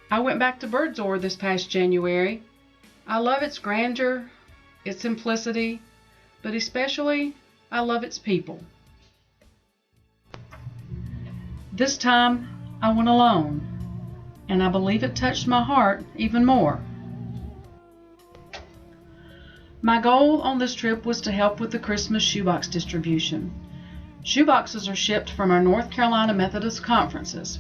I went back to Berdzor this past January. I love its grandeur, its simplicity, but especially I love its people. This time I went alone, and I believe it touched my heart even more. My goal on this trip was to help with the Christmas shoebox distribution. Shoeboxes are shipped from our North Carolina Methodist conferences.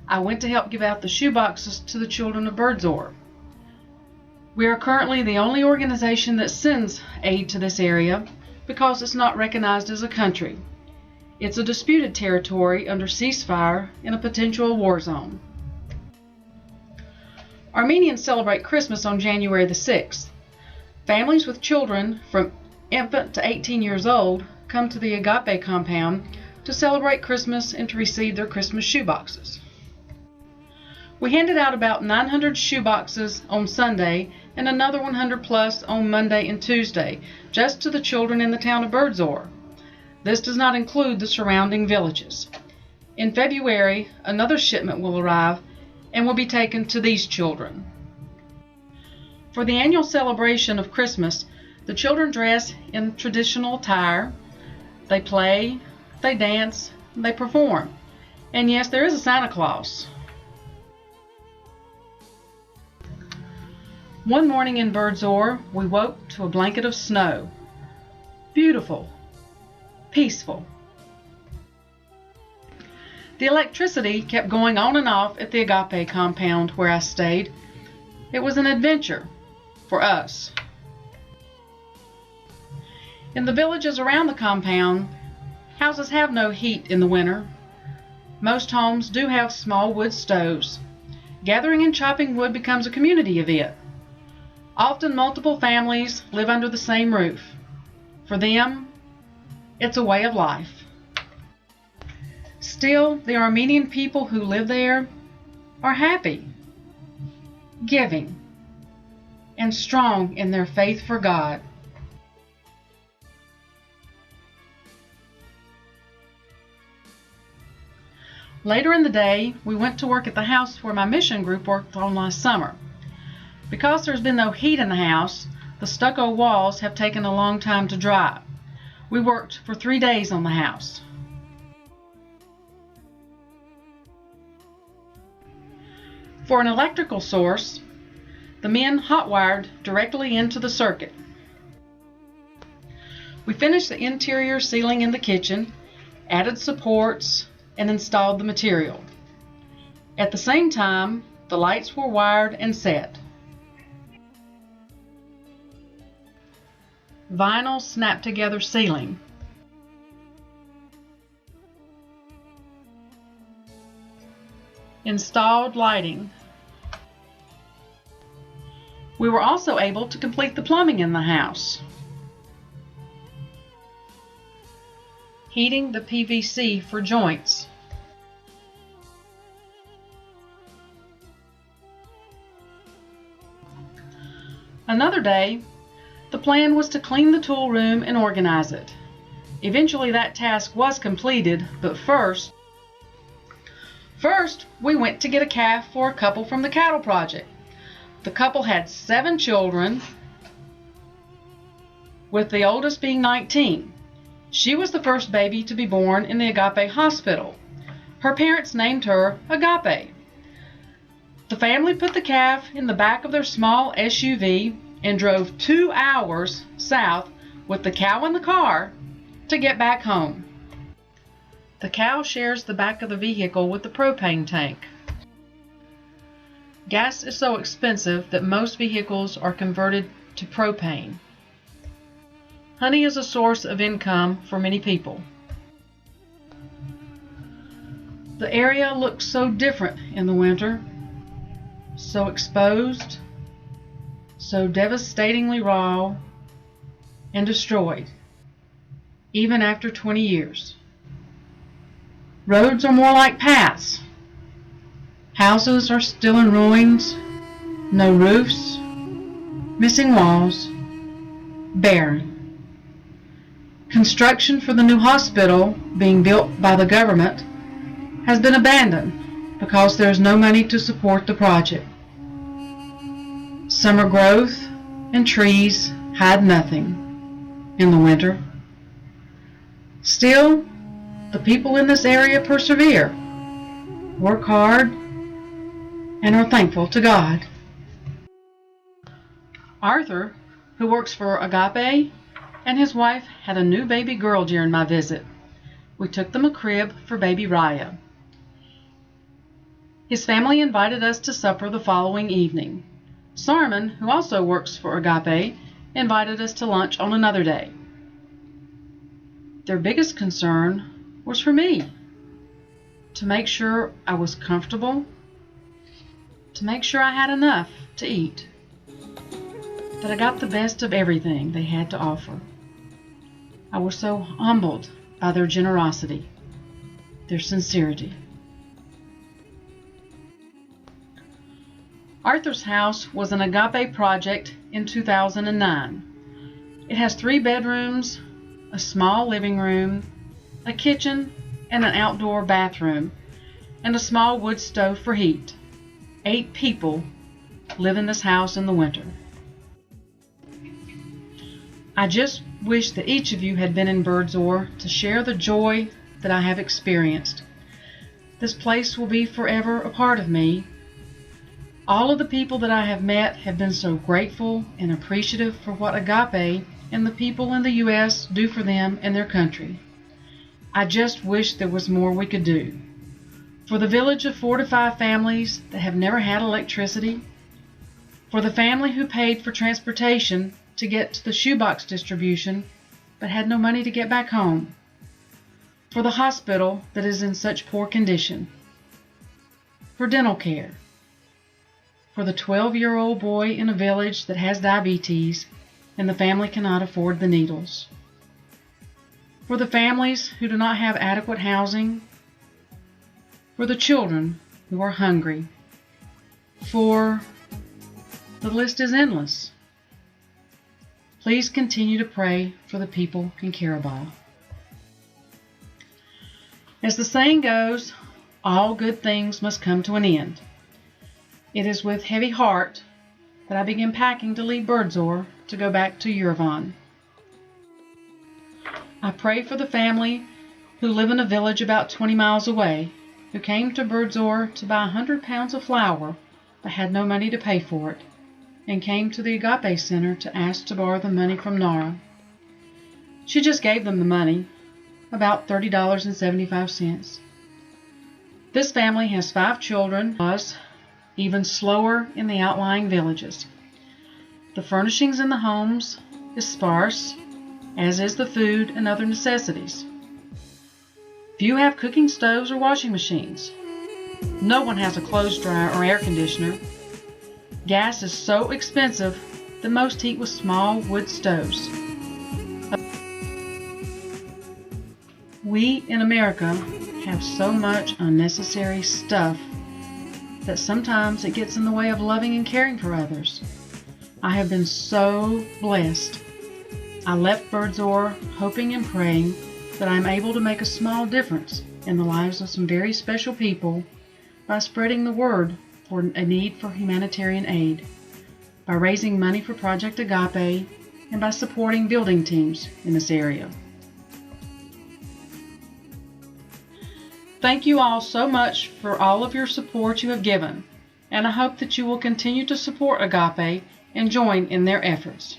I went to help give out the shoeboxes to the children of Berdzor. We are currently the only organization that sends aid to this area because it's not recognized as a country. It's a disputed territory under ceasefire in a potential war zone. Armenians celebrate Christmas on January the 6th. Families with children from infant to 18 years old come to the AGAPE compound to celebrate Christmas and to receive their Christmas shoeboxes. We handed out about 900 shoeboxes on Sunday and another 100 plus on Monday and Tuesday, just to the children in the town of Berdzor. This does not include the surrounding villages. In February, another shipment will arrive and will be taken to these children. For the annual celebration of Christmas, the children dress in traditional attire. They play, they dance, they perform. And yes, there is a Santa Claus. One morning in Berdzor, we woke to a blanket of snow. Beautiful, peaceful. The electricity kept going on and off at the AGAPE compound where I stayed. It was an adventure for us. In the villages around the compound, houses have no heat in the winter. Most homes do have small wood stoves. Gathering and chopping wood becomes a community event. Often multiple families live under the same roof. For them, it's a way of life. Still, the Armenian people who live there are happy, giving, and strong in their faith for God. Later in the day, we went to work at the house where my mission group worked on last summer. Because there's been no heat in the house, the stucco walls have taken a long time to dry. We worked for 3 days on the house. For an electrical source, the men hot-wired directly into the circuit. We finished the interior ceiling in the kitchen, added supports, and installed the material. At the same time, the lights were wired and set. Vinyl snap-together ceiling. Installed lighting. We were also able to complete the plumbing in the house. Heating the PVC for joints. Another day, the plan was to clean the tool room and organize it. Eventually that task was completed, but first we went to get a calf for a couple from the cattle project. The couple had 7 children, with the oldest being 19. She was the first baby to be born in the AGAPE hospital. Her parents named her AGAPE. The family put the calf in the back of their small SUV and drove 2 hours south with the cow in the car to get back home. The cow shares the back of the vehicle with the propane tank. Gas is so expensive that most vehicles are converted to propane. Honey is a source of income for many people. The area looks so different in the winter, so exposed, so devastatingly raw and destroyed, even after 20 years. Roads are more like paths. Houses are still in ruins, no roofs, missing walls, barren. Construction for the new hospital being built by the government has been abandoned. because there's no money to support the project. Summer growth and trees hide nothing in the winter. Still, the people in this area persevere, work hard, and are thankful to God. Arthur, who works for AGAPE, and his wife had a new baby girl during my visit. We took them a crib for baby Raya. His family invited us to supper the following evening. Sarman, who also works for AGAPE, invited us to lunch on another day. Their biggest concern was for me, to make sure I was comfortable, to make sure I had enough to eat, that I got the best of everything they had to offer. I was so humbled by their generosity, their sincerity. Arthur's house was an AGAPE project in 2009. It has 3 bedrooms, a small living room, a kitchen, and an outdoor bathroom, and a small wood stove for heat. 8 people live in this house in the winter. I just wish that each of you had been in Berdzor to share the joy that I have experienced. This place will be forever a part of me. All of the people that I have met have been so grateful and appreciative for what AGAPE and the people in the U.S. do for them and their country. I just wish there was more we could do. For the village of 4 to 5 families that have never had electricity, for the family who paid for transportation to get to the shoebox distribution but had no money to get back home, for the hospital that is in such poor condition, for dental care, for the 12-year-old boy in a village that has diabetes and the family cannot afford the needles, for the families who do not have adequate housing, for the children who are hungry, for the list is endless. Please continue to pray for the people in Carabao. As the saying goes, all good things must come to an end. It is with heavy heart that I begin packing to leave Berdzor to go back to Yerevan. I pray for the family who live in a village about 20 miles away, who came to Berdzor to buy 100 pounds of flour but had no money to pay for it, and came to the AGAPE Center to ask to borrow the money from Nara. She just gave them the money, about $30.75. This family has 5 children, was even slower in the outlying villages. The furnishings in the homes is sparse, as is the food and other necessities. Few have cooking stoves or washing machines. No one has a clothes dryer or air conditioner. Gas is so expensive that most heat with small wood stoves. We in America have so much unnecessary stuff that sometimes it gets in the way of loving and caring for others. I have been so blessed. I left Berdzor hoping and praying that I am able to make a small difference in the lives of some very special people by spreading the word for a need for humanitarian aid, by raising money for Project AGAPE, and by supporting building teams in this area. Thank you all so much for all of your support you have given, and I hope that you will continue to support AGAPE and join in their efforts.